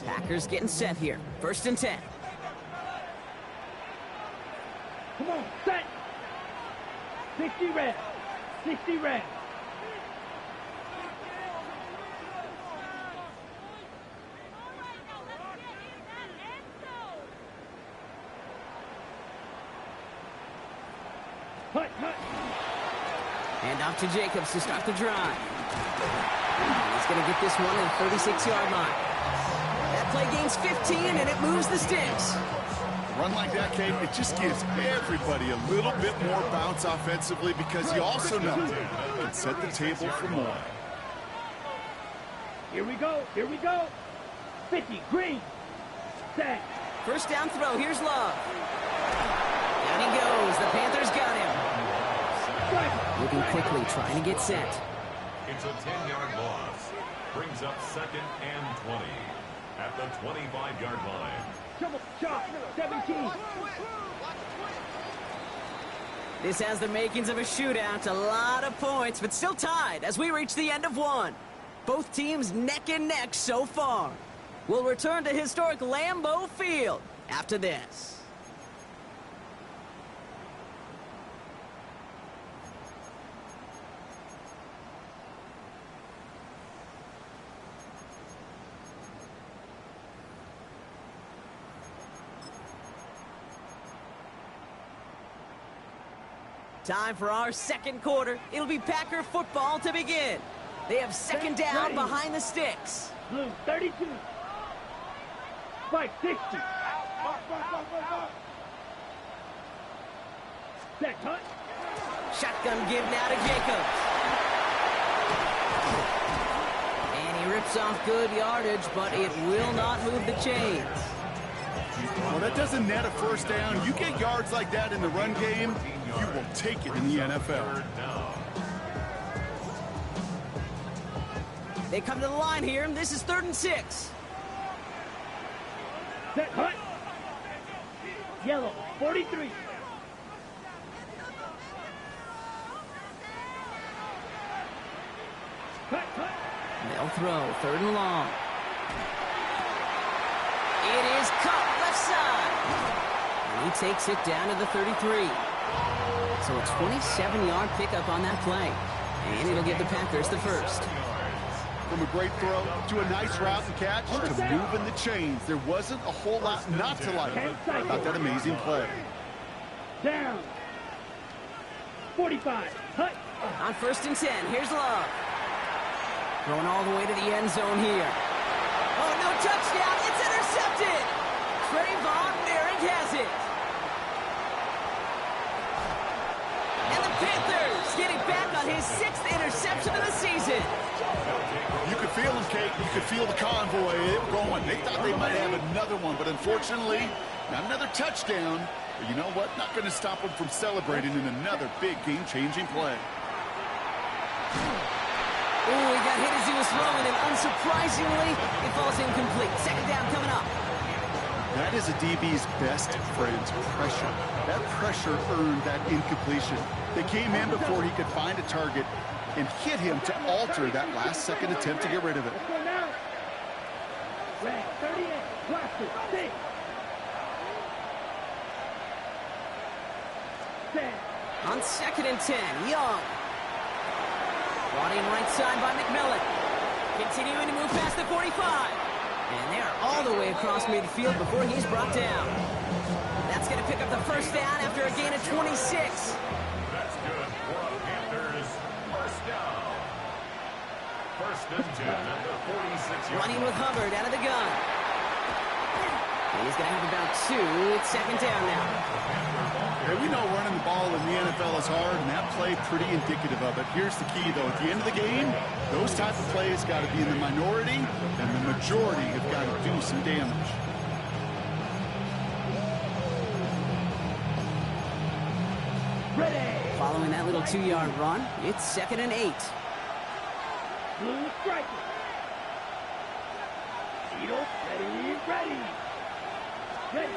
Packers getting set here. 1st and 10. Come on, set. 60 red. 60 red. Hut, hut. Hand off to Jacobs to start the drive. He's going to get this one at the 36-yard line. That play gains 15, and it moves the sticks. A run like that, Kate, it just gives everybody a little bit more bounce offensively because you also know it can set the table for more. Here we go. Here we go. 50, green. Set. 1st down throw. Here's Love. Down he goes. The Panthers got him. Moving quickly, trying to get set. It's a 10-yard loss. Brings up 2nd and 20 at the 25-yard line. Double shot. 17. This has the makings of a shootout. A lot of points, but still tied as we reach the end of one. Both teams neck and neck so far. We'll return to historic Lambeau Field after this. Time for our 2nd quarter. It'll be Packer football to begin. They have 2nd down behind the sticks. Blue, 32. Spike, 60. Set, hut. Shotgun give now to Jacobs. And he rips off good yardage, but it will not move the chains. Well, that doesn't net a 1st down. You get yards like that in the run game, you will take it in the NFL. They come to the line here, and this is 3rd and 6. Set, hut. Yellow, 43. Hut, hut. They'll throw 3rd and long. It is caught left side. And he takes it down to the 33. So a 27-yard pickup on that play. And it'll give the Packers the 1st. From a great throw to a nice route and catch to moving the chains. There wasn't a whole lot not to like about that amazing play. Down. 45. Hut. On 1st and 10, here's Love. Going all the way to the end zone here. Oh, no touchdown. It's intercepted. Trayvon Merrick has it. And the Panthers getting back on his 6th interception of the season. You could feel them, Kate. You could feel the convoy. They were going. They thought they might have another one, but unfortunately, not another touchdown. But you know what? Not going to stop them from celebrating in another big game-changing play. Oh, he got hit as he was throwing, and unsurprisingly, it falls incomplete. 2nd down coming up. That is a DB's best friend, pressure. That pressure earned that incompletion. They came in before he could find a target and hit him to alter that last-second attempt to get rid of it. Let's go now. Red, 38. Blaster, 6. Set. On 2nd and 10, Young. Brought in right side by McMillan. Continuing to move past the 45. And they're all the way across midfield before he's brought down. That's going to pick up the 1st down after a gain of 26. That's good for the Panthers. 1st down. 1st and 10 at the 46-yard Running with Hubbard out of the gun. And he's going to have about 2. It's 2nd down now. Hey, we know running the ball in the NFL is hard, and that play pretty indicative of it. Here's the key, though. At the end of the game, those type of plays got to be in the minority, and the majority have got to do some damage. Ready. Following that little 2-yard run, it's 2nd and 8. Blue striker. Beetle, ready. Ready.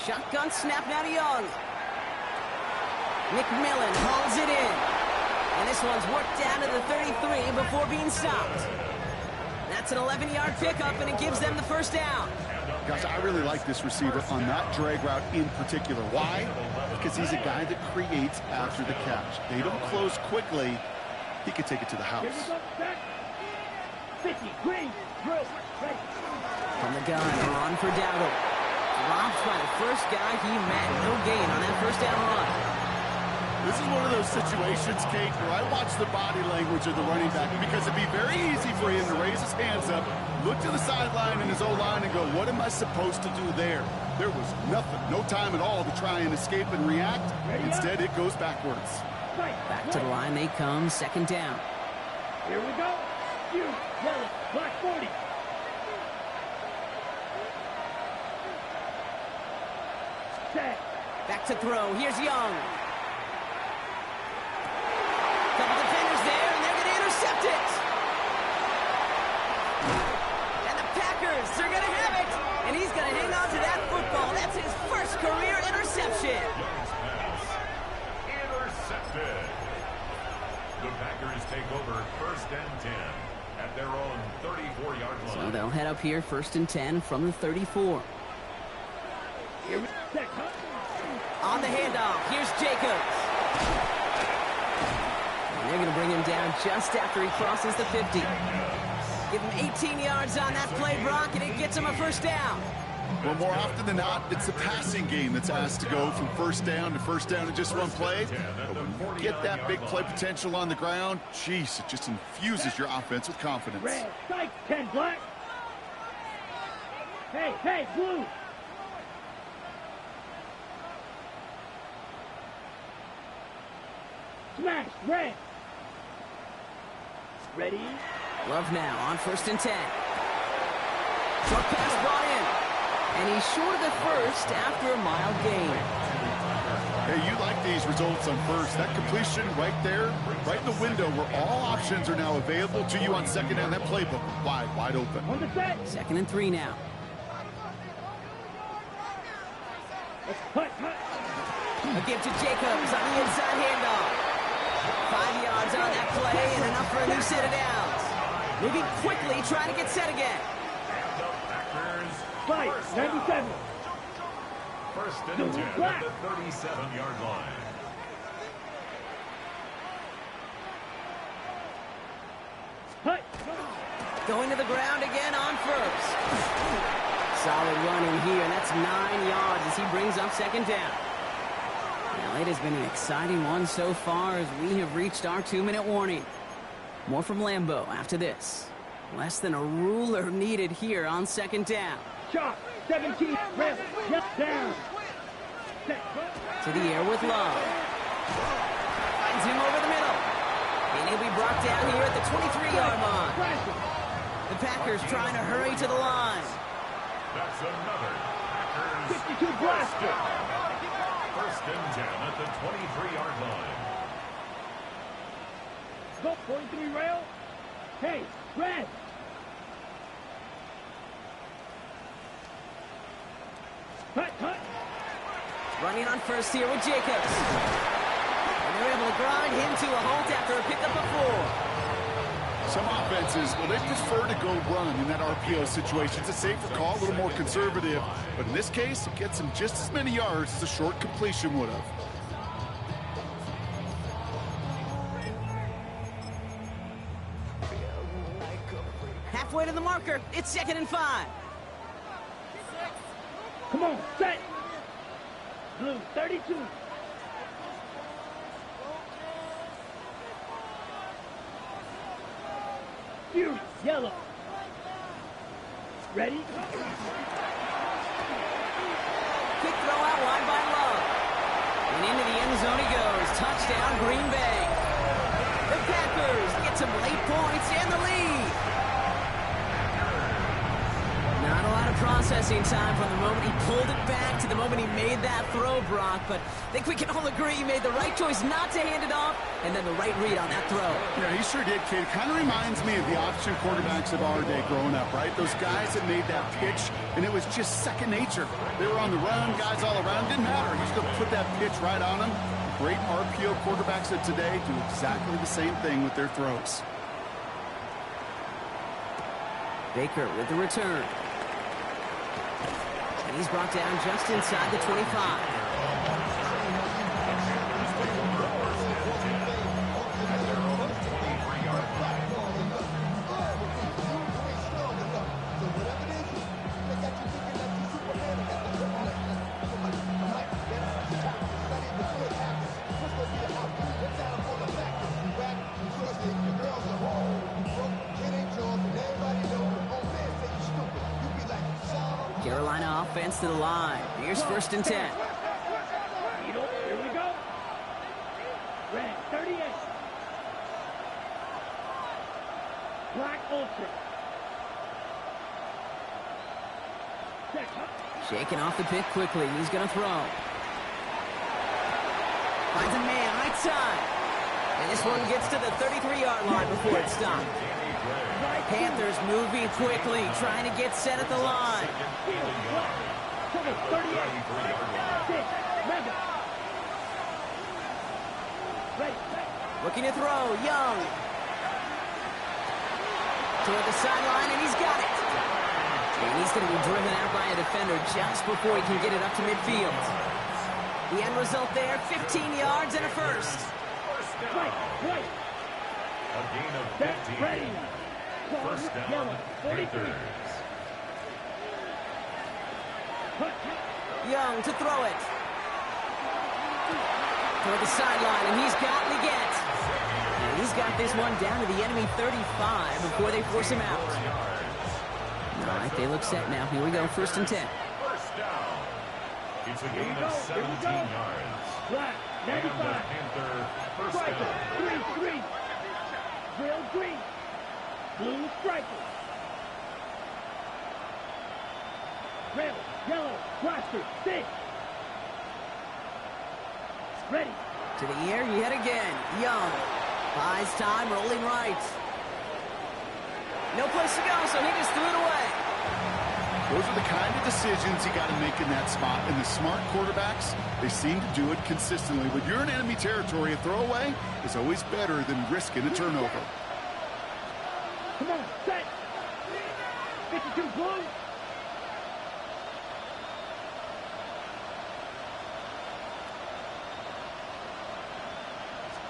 Shotgun snap now to Young. McMillan hauls it in. And this one's worked down to the 33 before being stopped. That's an 11-yard pickup, and it gives them the first down. Gosh, I really like this receiver on that drag route in particular. Why? Because he's a guy that creates after the catch. They don't close quickly. He could take it to the house. 50, green, drill, ready. From the gun, on for Dowdle. Dropped by the first guy he met. No gain on that first down run. This is one of those situations, Kate, where I watch the body language of the running back because it'd be very easy for him to raise his hands up, look to the sideline in his O-line and go, what am I supposed to do there? There was nothing, no time at all to try and escape and react. Instead, it goes backwards. Back to the line they come, second down. Here we go. You, yellow, black 40. Set. Back to throw. Here's Young. Couple defenders there, and they're going to intercept it. And the Packers are going to have it. And he's going to hang on to that football. That's his first career interception. Intercepted. The Packers take over first and 10 at their own 34-yard line. So they'll head up here, first and 10 from the 34. Here we set. On the handoff, here's Jacobs. And they're going to bring him down just after he crosses the 50. Give him 18 yards on that play, Brock, and it gets him a first down. Well, more often than not, it's the passing game that's asked to go from first down in just one play. But when you get that big play potential on the ground, jeez, it just infuses your offense with confidence. Red, strike, 10, black. Hey, blue. Smash, red. Ready? Love now on first and 10. Short pass brought in. And he's short of the first after a mild gain. Hey, you like these results on first. That completion right there, right in the window where all options are now available to you on second down. That playbook wide open. On the set. Second and 3 now. Cut. A give to Jacobs on the inside handoff. 5 yards on that play and enough for a new set of downs. Moving quickly, trying to get set again. Right, 97. First and 10 at the 37-yard line. Cut. Going to the ground again on first. Solid running here, and that's 9 yards as he brings up second down. Now, it has been an exciting one so far as we have reached our 2-minute warning. More from Lambeau after this. Less than a ruler needed here on second down. Shot, 17, rest, yes, down. Set. To the air with Love. Finds him over the middle. And he'll be brought down here at the 23-yard line. The Packers trying to hurry to the line. That's another Packers 52 blast. First and 10 at the 23-yard line. Go, 43 rail. Hey, red. Cut. Running on first here with Jacobs. And they're able to grind him to a halt after a pickup of 4. Some offenses, well, they prefer to go run in that RPO situation. It's a safer call, a little more conservative. But in this case, it gets him just as many yards as a short completion would have. Halfway to the marker. It's second and 5. Come on, set. Blue, 32. Fury, yellow. Ready? Quick throw out wide by Love. And into the end zone he goes. Touchdown, Green Bay. The Packers get some late points and the lead. Not a lot of processing time from the moment he pulled it back to the moment he made that throw, Brock. But I think we can all agree he made the right choice not to hand it off, and then the right read on that throw. Yeah, he sure did, kid. Kind of reminds me of the option quarterbacks of our day growing up, right? Those guys that made that pitch, and it was just second nature. They were on the run, guys all around. Didn't matter. He's going to put that pitch right on them. great RPO quarterbacks of today do exactly the same thing with their throws. Baker with the return. And he's brought down just inside the 25. Carolina offense to the line. Here's 1st and 10. Here we go. Red 38. Black Ultra. Check. Shaking off the pick quickly. He's going to throw. Finds a man right side. And this one gets to the 33-yard line before it's stopped. Panthers moving quickly, trying to get set at the line. Looking to throw, Young. Toward the sideline, and he's got it. And he's going to be driven out by a defender just before he can get it up to midfield. The end result there, 15 yards and a first. Right. A gain of 15. Ready. First down, Panthers. Young to throw it. Toward the sideline, and he's got it again. And he's got this one down to the enemy 35 before they force him out. All right, they look set now. Here we go, 1st and 10. First down. It's a gain of 17 yards. Black, And the 95. Panther first Striker, down. green. Real green. Blue striker. Red, yellow, blaster, stick. Ready. To the air yet again. Young buys time, rolling right. No place to go, so he just threw it away. Those are the kind of decisions you got to make in that spot. And the smart quarterbacks, they seem to do it consistently. When you're in enemy territory, a throwaway is always better than risking a turnover. Come on, set. 52 blue.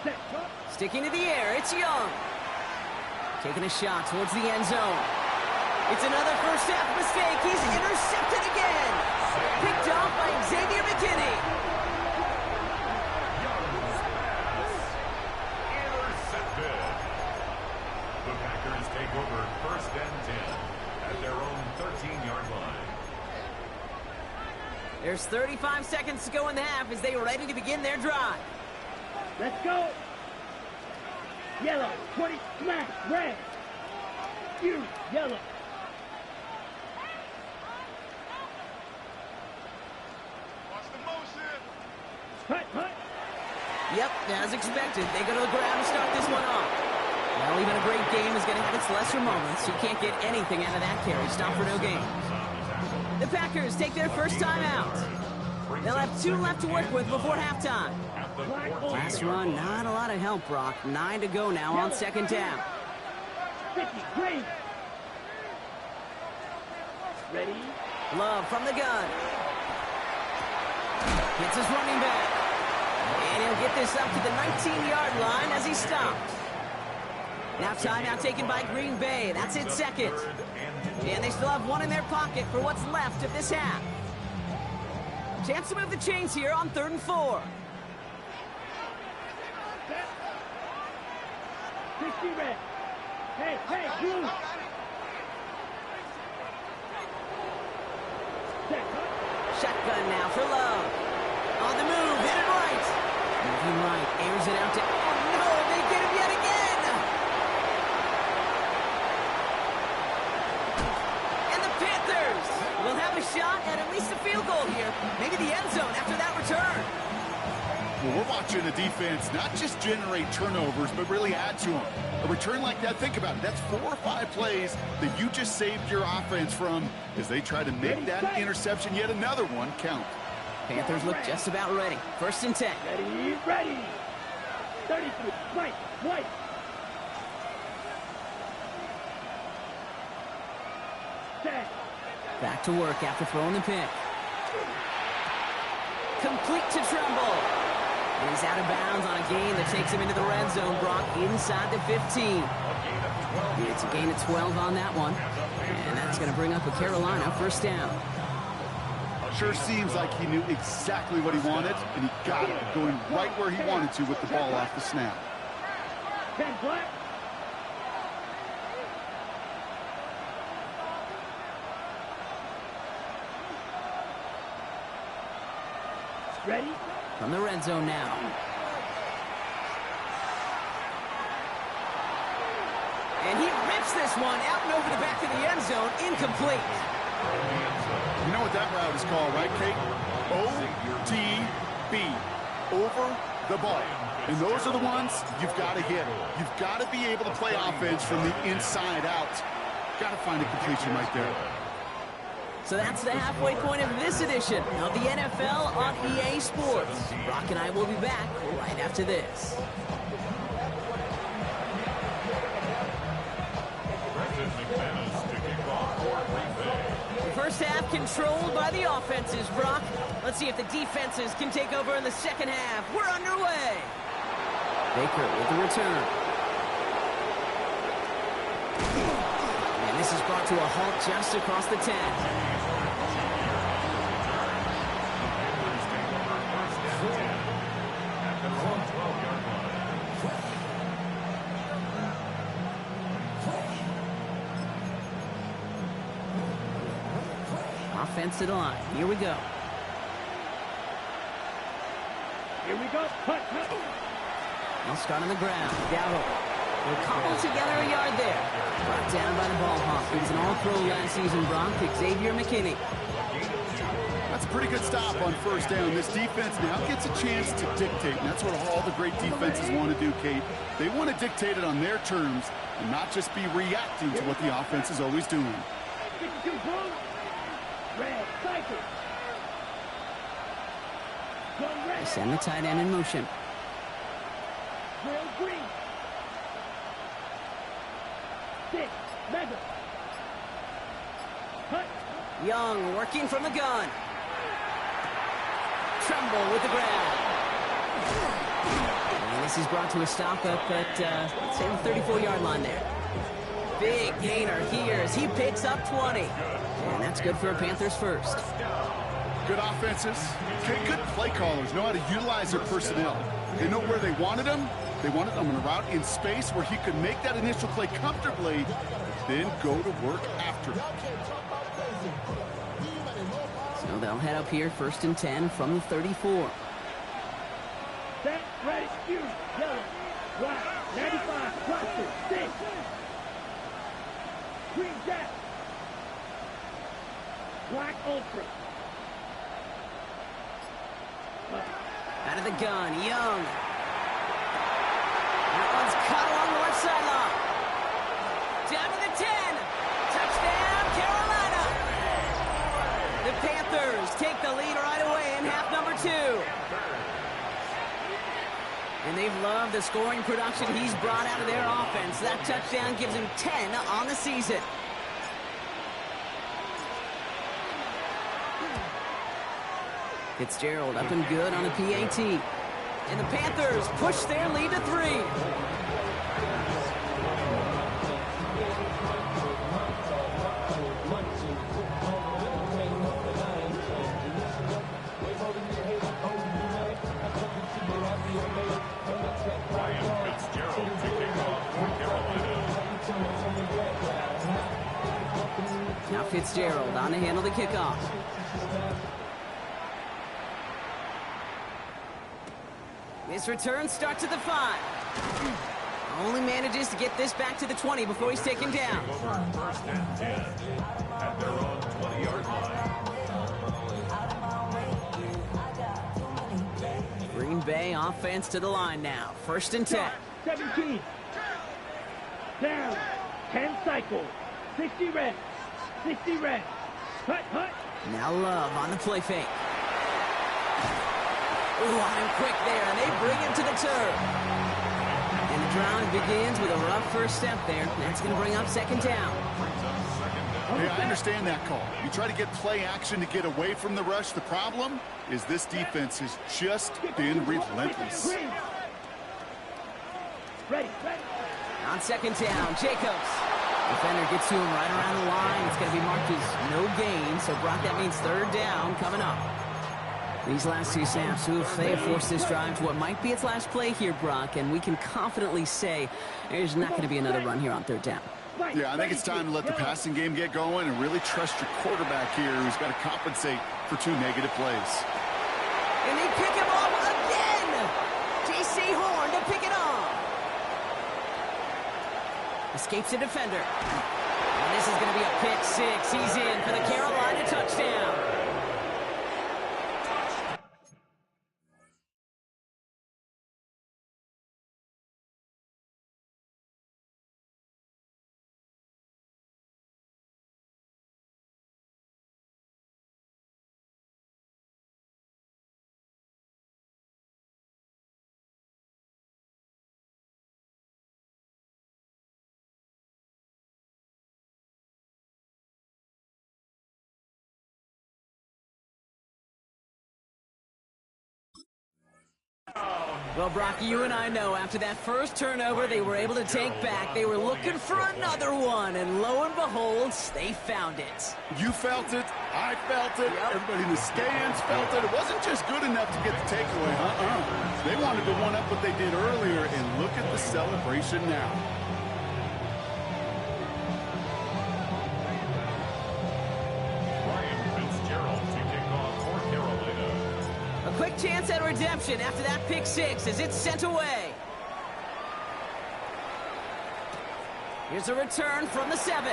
Set. Sticking to the air, it's Young. Taking a shot towards the end zone. It's another first half mistake. He's intercepted again. Picked off by Xavier McKinney. Young's pass. Intercepted. The Packers take over 1st and 10 at their own 13-yard line. There's 35 seconds to go in the half as they are ready to begin their drive. Let's go. Yellow, 20, smash, red. You, yellow. Hut. Yep, as expected, they go to the ground to start this one off. Well, even a great game is going to have its lesser moments. You can't get anything out of that carry. Stop for no gain. The Packers take their first time out. They'll have 2 left to work with before halftime. Last run, not a lot of help, Brock. 9 to go now on 2nd down. 50, green. Ready. Love from the gun. Hits his running back. And he'll get this up to the 19-yard line as he stopped. Now timeout taken by Green Bay. That's its 2nd. And they still have 1 in their pocket for what's left of this half. Chance to move the chains here on 3rd and 4. 60 red. Hey, blue. Shotgun now for Love. On the move, hit it right. Moving right, airs it out to... Oh, no, they get him yet again. And the Panthers will have a shot at least a field goal here. Maybe the end zone after that return. Well, we're watching the defense not just generate turnovers, but really add to them. A return like that, think about it. That's 4 or 5 plays that you just saved your offense from as they try to make that interception, yet another one, count. Panthers look just about ready. 1st and 10. Ready, ready. 33, right, white. Set. Back to work after throwing the pick. Complete to Tremble. And he's out of bounds on a gain that takes him into the red zone, Brock, inside the 15. It's a gain of 12 on that one. And that's going to bring up a Carolina 1st down. Sure seems like he knew exactly what he wanted, and he got it, going right where he wanted to with the ball off the snap. 10 black. Ready? From the red zone now. And he rips this one out and over the back of the end zone. Incomplete. You know what that route is called, right, Kate? ODB. Over the ball. And those are the ones you've got to hit. You've got to be able to play offense from the inside out. Got to find a completion right there. So that's the halfway point of this edition of the NFL on EA Sports. Brock and I will be back right after this. The first half controlled by the offenses, Brock. Let's see if the defenses can take over in the second half. We're underway. Baker with the return. And this is brought to a halt just across the 10. Offense to the line. Here we go. Here we go. Cut, cut. They'll start on the ground. Dowdle will cobble together a yard there. Brought down by the ball hawk. He was an all-pro last season, Brock. Xavier McKinney. That's a pretty good stop on 1st down. This defense now gets a chance to dictate, and that's what all the great defenses want to do, Kate. They want to dictate it on their terms and not just be reacting to what the offense is always doing. 52 blue. Red, cycle. Go red. They send the tight end in motion. Drill green. 6, mega. Cut. Young working from the gun. Tremble with the grab. And this is brought to a stop up at, let's say, the 34-yard line there. Big gainer here as he picks up 20. And that's good for a Panthers 1st. Good offenses. Good play callers know how to utilize their personnel. They know where they wanted them. They wanted them on a route in space where he could make that initial play comfortably, then go to work after it. So they'll head up here 1st and 10 from the 34. Set, ready, shoot, yellow, black, 95, cluster, 6. Green jet. Black ultra. Out of the gun, Young. That one's caught along the left sideline. Down to the 10. Touchdown, Carolina. The Panthers take the lead right away in half number 2. And they've loved the scoring production he's brought out of their offense. That touchdown gives him 10 on the season. Fitzgerald up and good on the PAT. And the Panthers push their lead to 3. Now Fitzgerald on to handle the kickoff. This return starts at the 5. Only manages to get this back to the 20 before he's taken down. 1st and 10 at their own 20-yard line. Green Bay offense to the line now. 1st and 10. 17. Down. 10 cycle. 60 red. 60 red. Cut, cut. Now Love on the play fake. Ooh, on him quick there, and they bring him to the turf. And the drive begins with a rough first step there. That's going to bring up second down. Yeah, I understand that call. You try to get play action to get away from the rush. The problem is this defense has just been relentless. Ready. On second down, Jacobs. Defender gets to him right around the line. It's going to be marked as no gain. So, Brock, that means third down coming up. These last two snaps, they have forced this drive to what might be its last play here, Brock, and we can confidently say there's not going to be another run here on third down. Yeah, I think it's time to let the passing game get going and really trust your quarterback here, who's got to compensate for 2 negative plays. And they pick him off again! J.C. Horn to pick it off. Escapes the defender. And this is going to be a pick six. He's in for the Carolina touchdown. Well, Brock, you and I know after that first turnover they were able to take back. They were looking for another one, and lo and behold, they found it. You felt it. I felt it. Yep. Everybody in the stands felt it. It wasn't just good enough to get the takeaway. They wanted to one-up what they did earlier, and look at the celebration now. Quick chance at redemption after that pick six as it's sent away. Here's a return from the 7.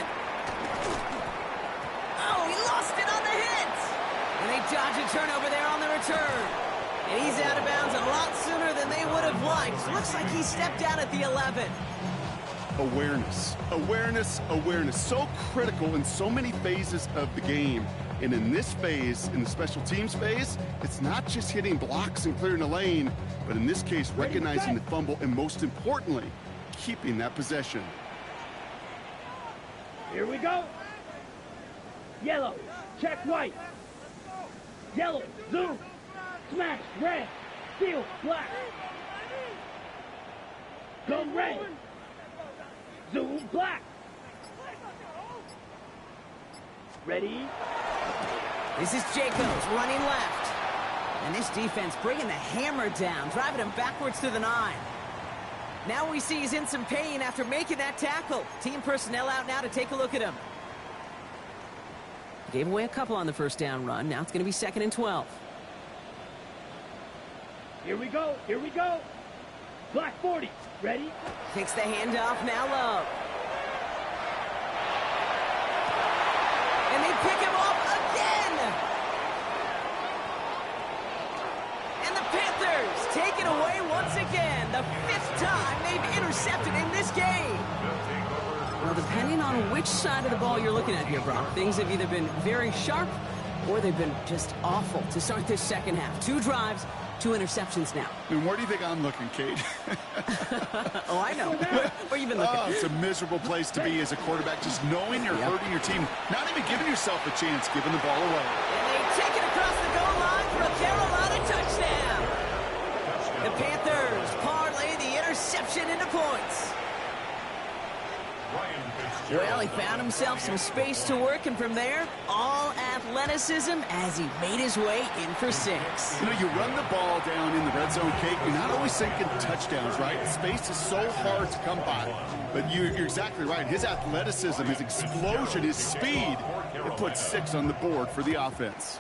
Oh, he lost it on the hit. And they dodge a turnover there on the return. And he's out of bounds a lot sooner than they would have liked. Looks like he stepped down at the 11. Awareness. So critical in so many phases of the game. And in this phase, in the special teams phase, it's not just hitting blocks and clearing a lane, but in this case, recognizing the fumble and, most importantly, keeping that possession. Here we go. Yellow, check white. Yellow, zoom, smash, red, steal, black. Go red, zoom, black. Ready? This is Jacobs running left. And this defense bringing the hammer down, driving him backwards to the 9. Now we see he's in some pain after making that tackle. Team personnel out now to take a look at him. Gave away a couple on the first down run. Now it's going to be 2nd and 12. Here we go. Black 40. Ready? Takes the handoff, now low. And they pick him off again! And the Panthers take it away once again. The 5th time they've intercepted in this game. Well, depending on which side of the ball you're looking at here, Brock, things have either been very sharp or they've been just awful to start this second half. 2 drives, 2 interceptions now. And where do you think I'm looking, Kate? Oh, I know. Where you been looking? Oh, it's a miserable place to be as a quarterback, just knowing you're hurting your team, not even giving yourself a chance, giving the ball away. And they take it across the goal line for a Carolina touchdown. The Panthers parlay the interception into points. Well, he found himself some space to work, and from there, all athleticism as he made his way in for 6. You know, you run the ball down in the red zone, Kate, you're not always thinking touchdowns, right? Space is so hard to come by. But you're exactly right. His athleticism, his explosion, his speed, it puts 6 on the board for the offense.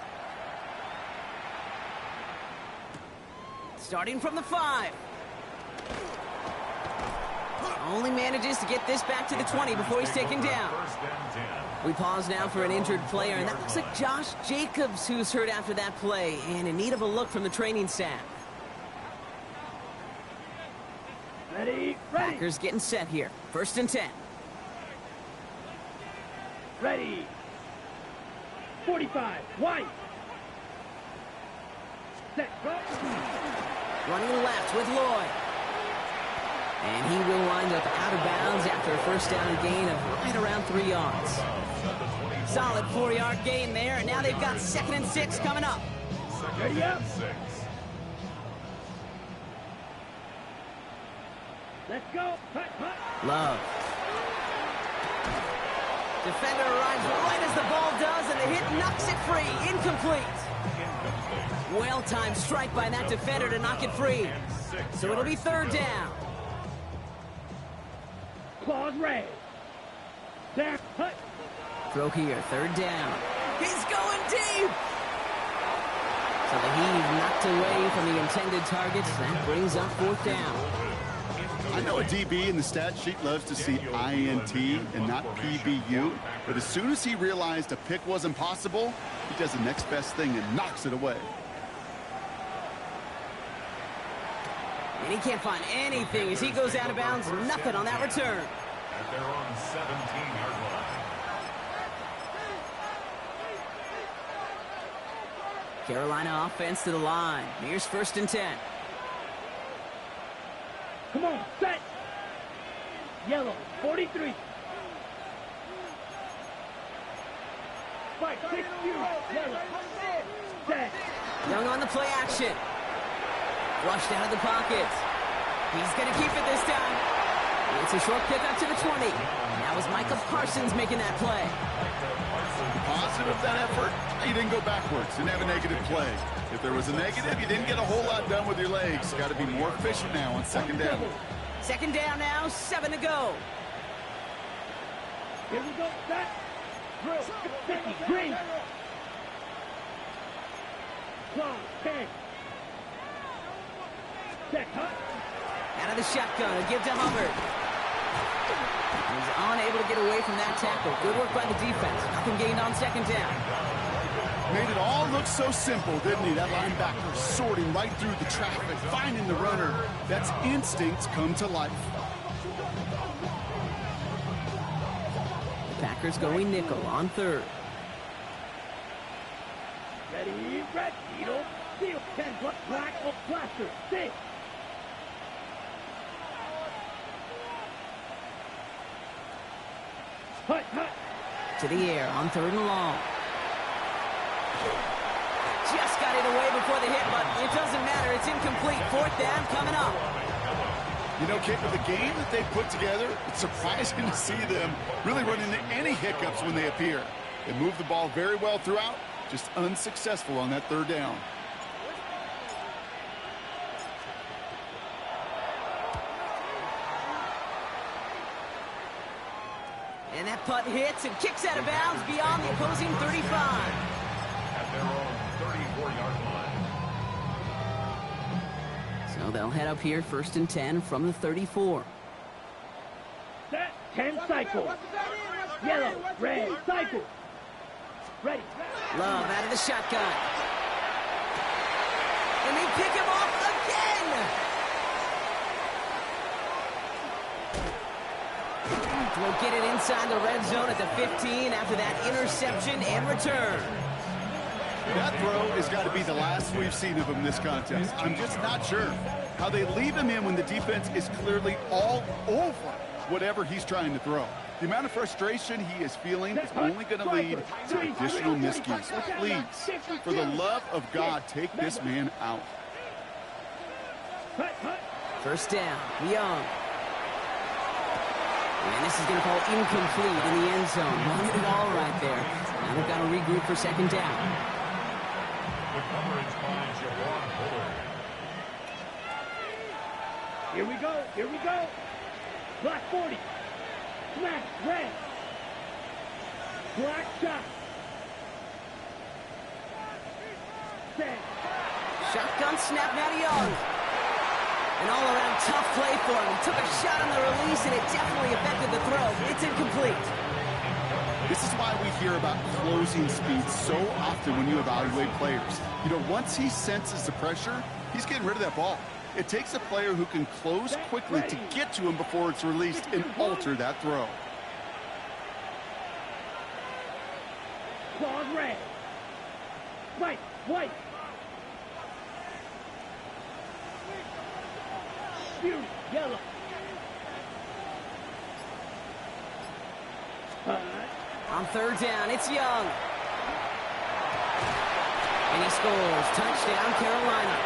Starting from the 5. Only manages to get this back to the 20 before he's taken down. We pause now for an injured player, and that looks like Josh Jacobs, who's hurt after that play, and in need of a look from the training staff. Ready? Packers getting set here. 1st and 10. Ready. 45. White. Set, go. Running left with Lloyd. And he will wind up out of bounds after a first down gain of right around 3 yards. Solid 4-yard gain there, and now they've got 2nd and 6 coming up. Ready up. Let's go. Hut, hut. Love. Defender arrives right as the ball does, and the hit knocks it free. Incomplete. Well-timed strike by that defender to knock it free. So it'll be 3rd down. Claws raised. There. Hut. Throw here, 3rd down. He's going deep. So the heave knocked away from the intended target. That brings up 4th down. I know a DB in the stat sheet loves to see INT and not PBU, but as soon as he realized a pick wasn't possible, he does the next best thing and knocks it away. And he can't find anything as he goes out of bounds. Nothing on that return. At their own 17-yard line. Carolina offense to the line. Here's 1st and 10. Come on, set. Yellow, 43. Fight, 6 yellow. Set. Young on the play action. Flushed out of the pocket. He's going to keep it this time. It's a short pickup to the 20. And that was Micah Parsons making that play. Positive that effort, you didn't go backwards, didn't have a negative play. If there was a negative, you didn't get a whole lot done with your legs. Got to be more efficient now on 2nd down. 2nd down now, 7 to go. Here we go, set. Drill, 50, green. Claw, 10. Set, hut. Out of the shotgun, a give to Hubbard. He's unable to get away from that tackle. Good work by the defense. Nothing gained on 2nd down. Made it all look so simple, didn't he? That linebacker sorting right through the traffic, finding the runner. That's instincts come to life. The Packers going nickel on 3rd. Ready, red, needle, steel, 10, black, or plaster, 6. Hut, hut. To the air on 3rd and long. Just got it away before the hit, but it doesn't matter. It's incomplete. 4th down coming up. You know, Kate, with the game that they put together, it's surprising to see them really run into any hiccups when they appear. They move the ball very well throughout, just unsuccessful on that 3rd down. And that punt hits and kicks out of bounds beyond the opposing 35. At their own 34-yard line. So they'll head up here 1st and 10 from the 34. Set, 10 cycles. Yellow, red, cycle. Ready. Love out of the shotgun. And they pick him off again. Will get it inside the red zone at the 15 after that interception and return. That throw has got to be the last we've seen of him this contest. I'm just not sure how they leave him in when the defense is clearly all over whatever he's trying to throw. The amount of frustration he is feeling is only going to lead to additional miscues. Please, for the love of God, take this man out. 1st down, Young. And this is going to fall incomplete in the end zone. Running it all right there. Now they've got to regroup for 2nd down. The coverage by Javon Bullard. Here we go, here we go. Black 40. Smash, red. Black shot. Set. Shotgun snap now to Young. An all-around tough play for him. He took a shot on the release, and it definitely affected the throw. It's incomplete. This is why we hear about closing speed so often when you evaluate players. You know, once he senses the pressure, he's getting rid of that ball. It takes a player who can close quickly to get to him before it's released and alter that throw. Claws red. White, white. Fury, yellow. On third down, it's Young. And he scores. Touchdown, Carolina.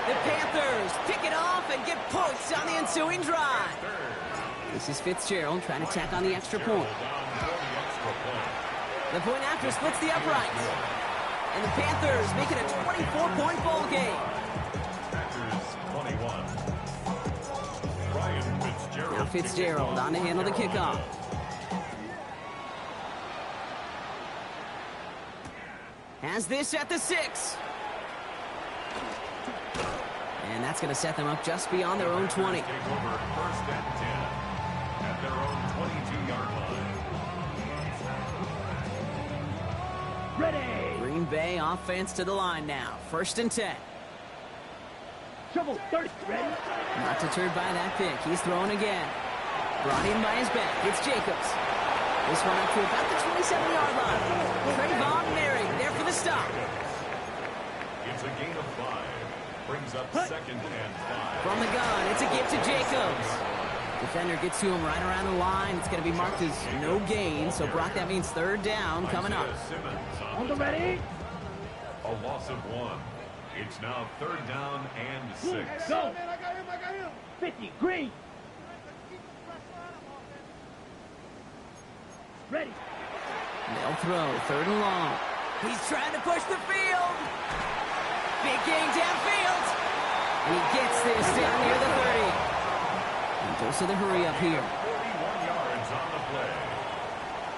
The Panthers pick it off and get points on the ensuing drive. This is Fitzgerald trying to tack on the extra point. The point after splits the uprights. And the Panthers make it a 24-point ball game. Panthers 21. Ryan Fitzgerald. Now Fitzgerald on to handle the kickoff. Has this at the 6. And that's going to set them up just beyond their own 20. Take over first and 10 at their own 22-yard line. Ready. Green Bay offense to the line now. First and 10. Shovel 30. Ready. Not deterred by that pick. He's throwing again. Brought in by his back. It's Jacobs. This one up to about the 27-yard line. Trayvon Merrick there for the stop. It's a gain of 5. Brings up second and 5. From the gun, it's a give to Jacobs. Defender gets to him right around the line. It's going to be marked as no gain. So, Brock, that means third down coming up. Simmons On the ready. A loss of 1. It's now third down and 6. Go. 50. Green. Ready. They'll throw. Third and long. He's trying to push the field. Big gain downfield. And he gets this down near the 30. And goes to the hurry up here. 41 yards on the play.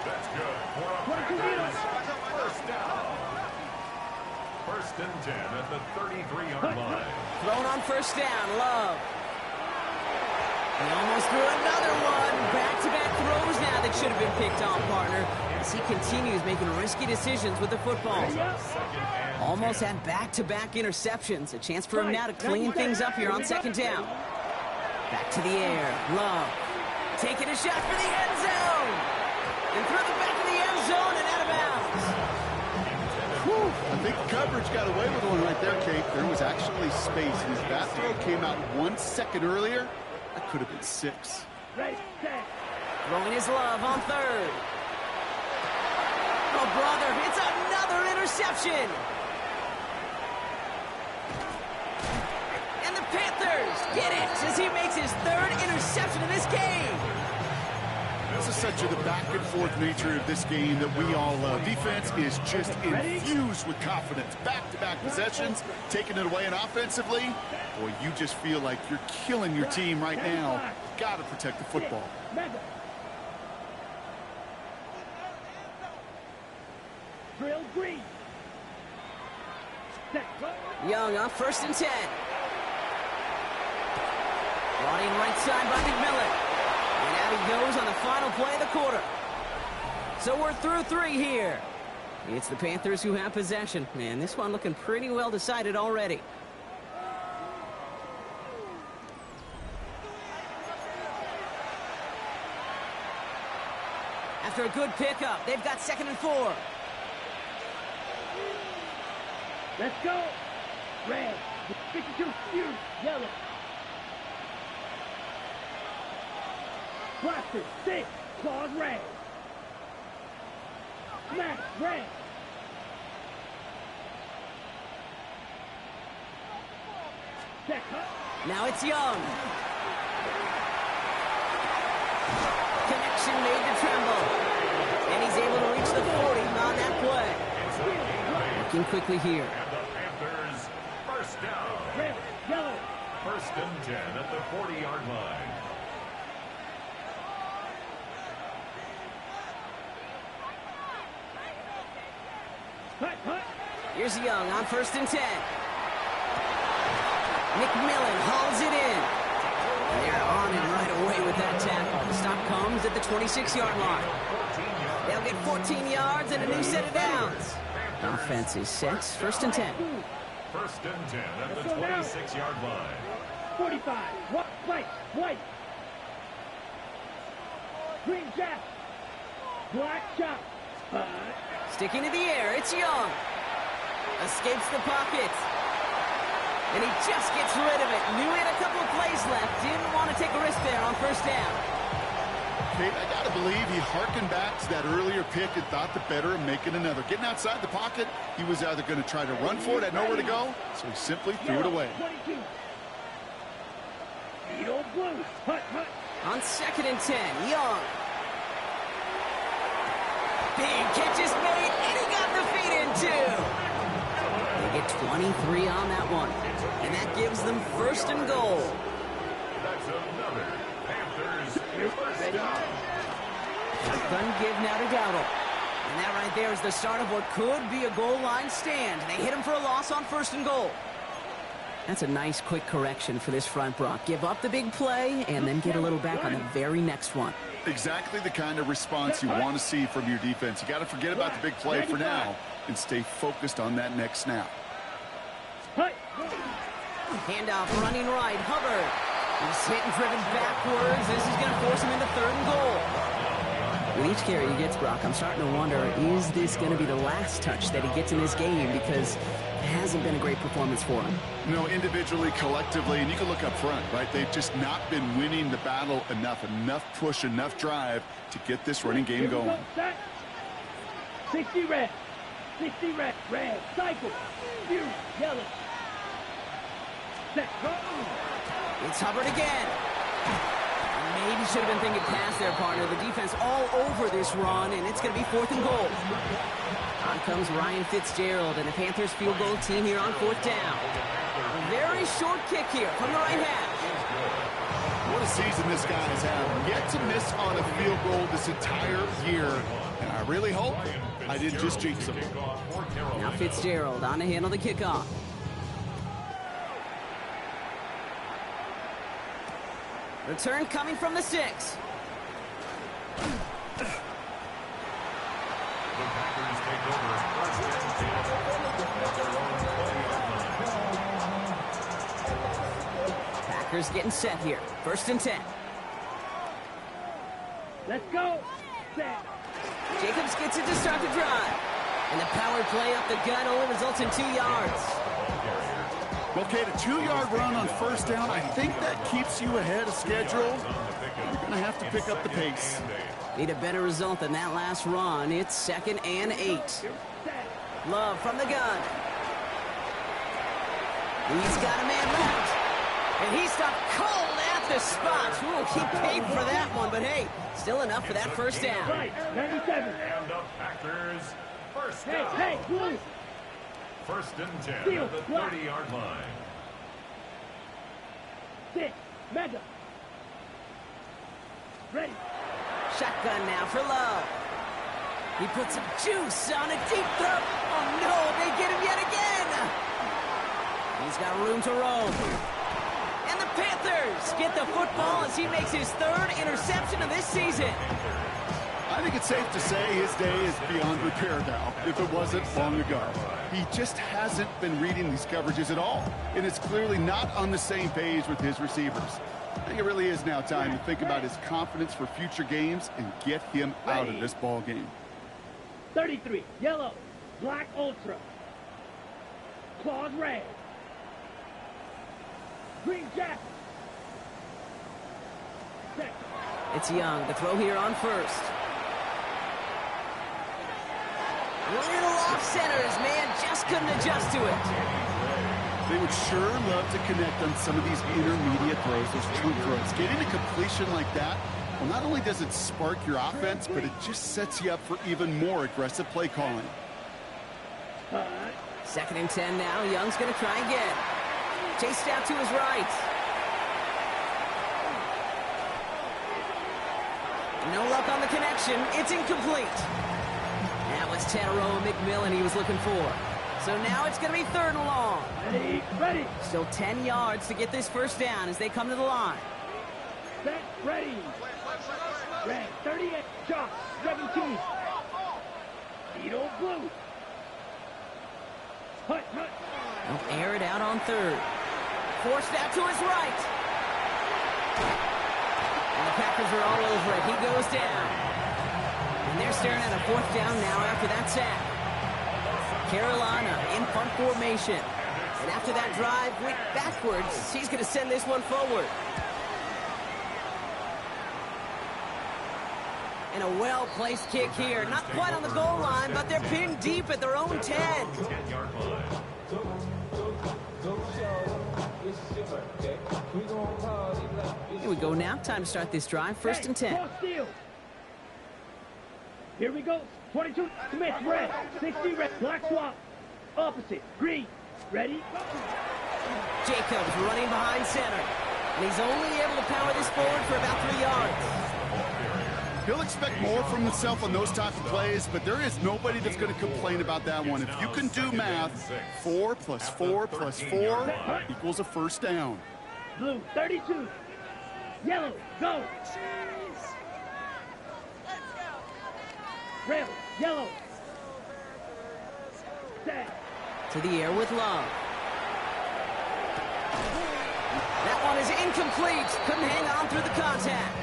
That's good for a Packers first down. First and 10 at the 33-yard line. Thrown on first down. Love. He almost threw another one. Back-to-back throws now that should have been picked off, partner. As he continues making risky decisions with the football. Almost had back-to-back interceptions. A chance for him now to clean things up here on second down. Back to the air. Love. Taking a shot for the end zone. And through the back of the end zone and out of bounds. I think coverage got away with one right there, Kate. There was actually space, and as that throw came out 1 second earlier, that could have been 6. Ready. Set. Throwing his Love on third. Oh, brother, it's another interception. And the Panthers get it as he makes his third interception of this game. This is such the back-and-forth nature of this game that we all love. Defense is just infused with confidence. Back-to-back possessions, taking it away, and offensively, boy, you just feel like you're killing your team right now. Got to protect the football. Drill green. Set. Young on first and 10. Brought in right side by McMillan. And out he goes on the final play of the quarter. So we're through 3 here. It's the Panthers who have possession. Man, this one looking pretty well decided already. After a good pickup, they've got second and 4. Let's go. Red. 52. Fury. Yellow. Blaster. 6. Claws red. Smash. Red. Set. Cut. Now it's Young. Connection made to Tremble. And he's able to reach the 40 on that play. Working quickly here. And the Panthers first down. Red. Yellow. First and 10 at the 40-yard line. Cut. Cut. Here's Young on first and 10. McMillan hauls it in. And they're on him right away with that tackle. The stop comes at the 26-yard line. They'll get 14 yards and a new set of downs. Offense is set. First and 10. First and 10 at the 26-yard line. 45. White. White. Green jack. Black chop. Sticking to the air, it's Young. Escapes the pocket. And he just gets rid of it. Knew he had a couple of plays left. Didn't want to take a risk there on first down. Kate, I got to believe he harkened back to that earlier pick and thought the better of making another. Getting outside the pocket, he was either going to try to run for it, had nowhere to go, so he simply threw it away. 22. Edo Blue. Hut, hut. On 2nd and 10, Young. Big catch is made, and he got the feet in too. They get 23 on that one, and that gives them 1st and goal. That's another Panthers first down. Shotgun give now to Dowdle. And that right there is the start of what could be a goal line stand. They hit him for a loss on 1st and goal. That's a nice quick correction for this front, Brock. Give up the big play and then get a little back on the very next one. Exactly the kind of response you want to see from your defense. You got to forget about the big play for now and stay focused on that next snap. Handoff running right, Hubbard. He's hit and driven backwards. This is going to force him into 3rd and goal. With each carry he gets, Brock, I'm starting to wonder, is this going to be the last touch that he gets in this game? Because it hasn't been a great performance for him. No, individually, collectively, and you can look up front, right? They've just not been winning the battle enough push, enough drive to get this running game going. 60 red. 60 red. Red. Cycle. View. Yellow. Set. Go. It's Hubbard again. Maybe should have been thinking pass there, partner. The defense all over this run, and it's going to be 4th and goal. On comes Ryan Fitzgerald, and the Panthers field goal team here on 4th down. A very short kick here from the right hash. What a season this guy has had. Yet to miss on a field goal this entire year, and I really hope I didn't just jinx him. Now Fitzgerald on to handle the kickoff. Return coming from the 6. The Packers take over 1st and 10 at their own 20-yard line. Packers getting set here. 1st and 10. Let's go. Set. Jacobs gets it to start the drive. And the power play up the gut only results in 2 yards. Well, Kate, a 2-yard run on 1st down, I think that keeps you ahead of schedule. You're going to have to pick up the pace. Need a better result than that last run. It's 2nd and 8. Love from the gun. He's got a man left. And he stopped cold at the spot. Ooh, he paid for that one, but hey, still enough for that 1st down. Right. 97. And the Packers first down. Hey, Blue. 1st and 10 Steal, at the block. 30-yard line. 6. Mega. Ready. Shotgun now for Love. He puts some juice on a deep throw. Oh no, they get him yet again. He's got room to roam. And the Panthers get the football as he makes his 3rd interception of this season. I think it's safe to say his day is beyond repair now, if it wasn't long ago. He just hasn't been reading these coverages at all, and it's clearly not on the same page with his receivers. I think it really is now time to think about his confidence for future games and get him out of this ball game. 33. Yellow. Black Ultra. Claws red. Green Jack. Set. It's Young, the throw here on 1st. Little off centers, man, just couldn't adjust to it. They would sure love to connect on some of these intermediate throws, those true throws. Getting a completion like that, well, not only does it spark your offense, but it just sets you up for even more aggressive play calling. 2nd and 10 now. Young's going to try again. Chased out to his right. No luck on the connection. It's incomplete. That was Tannero McMillan he was looking for. So now it's going to be 3rd and long. Ready. Ready. Still 10 yards to get this 1st down as they come to the line. Set. Ready. Red. 38. Jock. 17. Edo Blue. Hut. Hut. They'll air it out on 3rd. Forced out to his right. And the Packers are all over it. He goes down. And they're staring at a 4th down now after that sack. Carolina in punt formation. And after that drive went backwards, he's going to send this one forward. And a well-placed kick here. Not quite on the goal line, but they're pinned deep at their own 10. 10-yard line. Here we go now. Time to start this drive. First and 10. Cross field. Here we go. 22, Smith, red. 60, red. Black swap. Opposite, green. Ready? Jacobs running behind center. And he's only able to power this forward for about 3 yards. He'll expect more from himself on those type of plays, but there is nobody that's going to complain about that one. If you can do math, 4 plus 4 plus 4 equals a first down. Blue, 32. Yellow, go. Red, yellow. Set. To the air with Love. That one is incomplete. Couldn't hang on through the contact.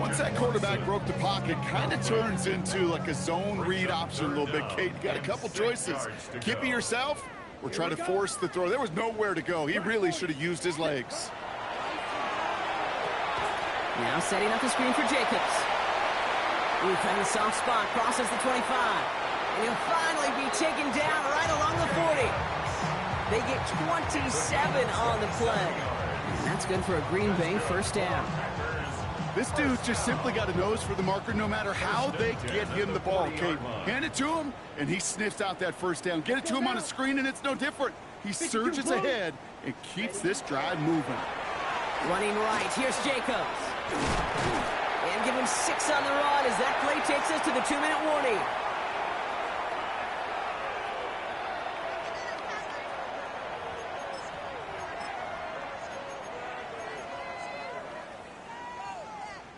Once that quarterback broke the pocket, kind of turns into like a zone read option a little bit. Kate, you got a couple choices. Keep it yourself or try to force the throw. There was nowhere to go. He really should have used his legs. Now setting up the screen for Jacobs. Ooh, kind of soft spot, crosses the 25. And he'll finally be taken down right along the 40. They get 27 on the play. And that's good for a Green Bay first down. This dude just simply got a nose for the marker no matter how they get him the ball, Kate. Hand it to him, and he sniffs out that first down. Get it to him on a screen, and it's no different. He surges ahead and keeps this drive moving. Running right, here's Jacobs. And give him 6 on the run as that play takes us to the 2-minute warning.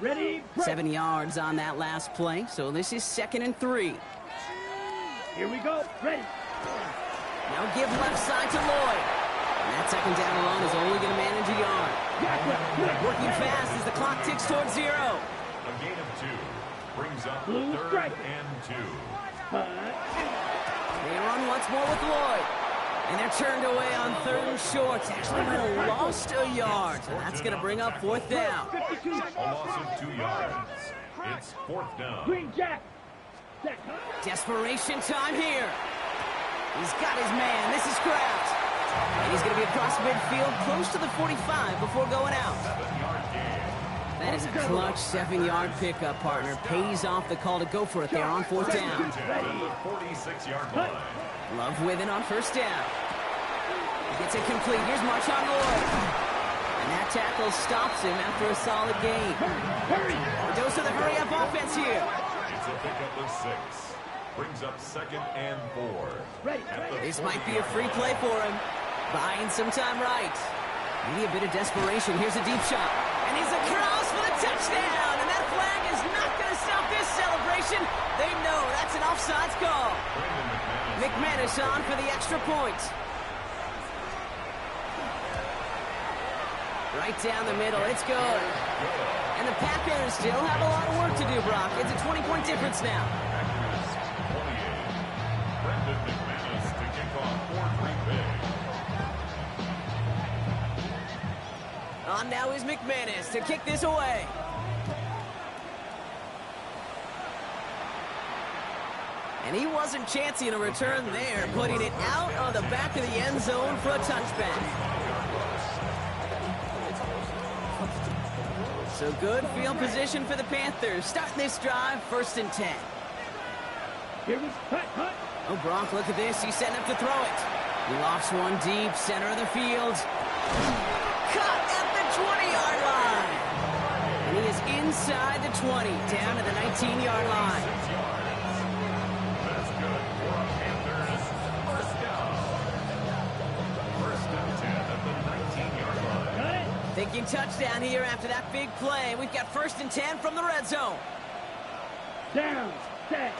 Ready? Break. 7 yards on that last play, so this is 2nd and 3. Here we go. Ready? Now give left side to Lloyd. And that 2nd down run is only going to manage a yard. Working fast as the clock ticks towards 0. A gain of 2 brings up Blue 3rd strike. and 2. They run once more with Lloyd. And they're turned away on 3rd and short. Actually might have lost a yard. So that's going to bring up 4th down. A loss of 2 yards. It's 4th down. Green Jack. Set. Desperation time here. He's got his man. This is Kraft. And he's going to be across midfield close to the 45 before going out. 7-yard gain. That is a clutch 7-yard pickup, partner. Pays off the call to go for it there on 4th down. 46-yard line. Love with it on 1st down. He gets it complete. Here's Marshawn Lloyd. And that tackle stops him after a solid gain. A dose of the hurry-up offense here. It's a pickup of 6. Brings up 2nd and 4. This might be a free play for him. Buying some time right. Maybe a bit of desperation. Here's a deep shot. And he's across for the touchdown. And that flag is not going to stop this celebration. They know that's an offsides call. McManus on for the extra point. Right down the middle. It's good. And the Packers still have a lot of work to do, Brock. It's a 20-point difference now. Brendan McManus to kick off for Green Bay. On now is McManus to kick this away. And he wasn't chancing a return there, putting it out of the back of the end zone for a touchback. So good field position for the Panthers. Starting this drive, 1st and 10. Here we hut. Oh, Brock, look at this. He's setting up to throw it. He lofts one deep, center of the field. Caught at the 20-yard line. And he is inside the 20, down to the 19-yard line. That's good for a Panthers first down. 1st and 10 at the 19-yard line. Got it. Thinking touchdown here after that big play. We've got 1st and 10 from the red zone. Down. Set.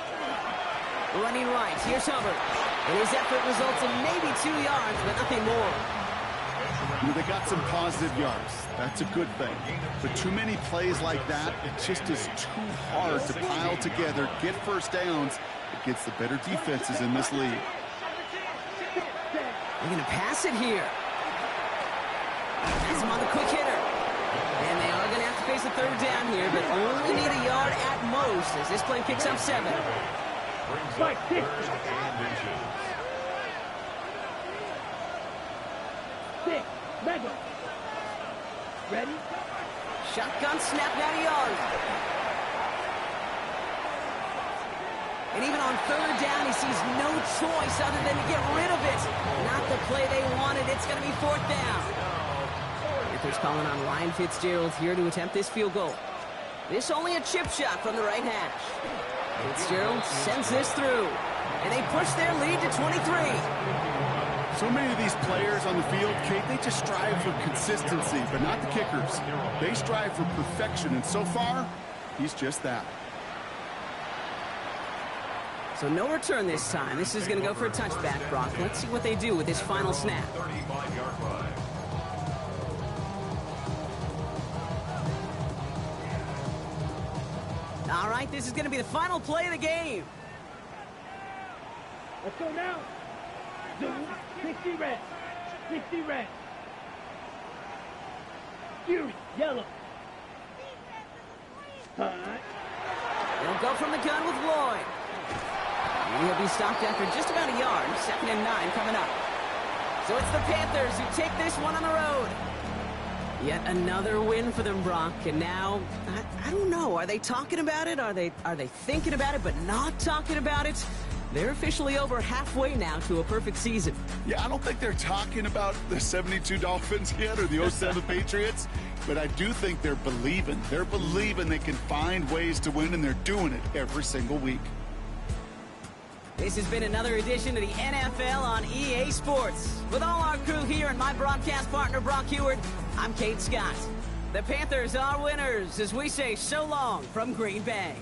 Running right, here's Hubbard. And his effort results in maybe 2 yards, but nothing more. You know, they got some positive yards. That's a good thing. But too many plays like that, it just is too hard to pile together, get first downs against the better defenses in this league. They're going to pass it here. Has him on the quick hitter. And they are going to have to face a third down here, but only need a yard at most as this play picks up 7. Mike, 6. 6. Lego. Ready? Shotgun snap, now to Young. And even on third down, he sees no choice other than to get rid of it. Not the play they wanted. It's going to be 4th down. Panthers calling on Ryan Fitzgerald here to attempt this field goal. This only a chip shot from the right hash. Fitzgerald sends this through. And they push their lead to 23. So many of these players on the field, Kate, they just strive for consistency, but not the kickers. They strive for perfection, and so far, he's just that. So no return this time. This is going to go for a touchback, Brock. Let's see what they do with this final snap. 35-yard line. All right, this is going to be the final play of the game. Let's go now. 60 red. 60 red. Fury, yellow. All right. They'll go from the gun with Lloyd. And he'll be stopped after just about a yard. 2nd and 9 coming up. So it's the Panthers who take this one on the road. Yet another win for them, Brock. And now, I don't know. Are they talking about it? Are they thinking about it but not talking about it? They're officially over halfway now to a perfect season. Yeah, I don't think they're talking about the 72 Dolphins yet or the 07 Patriots, but I do think they're believing. They're believing they can find ways to win, and they're doing it every single week. This has been another edition of the NFL on EA Sports. With all our crew here and my broadcast partner, Brock Heward, I'm Kate Scott. The Panthers are winners as we say so long from Green Bay.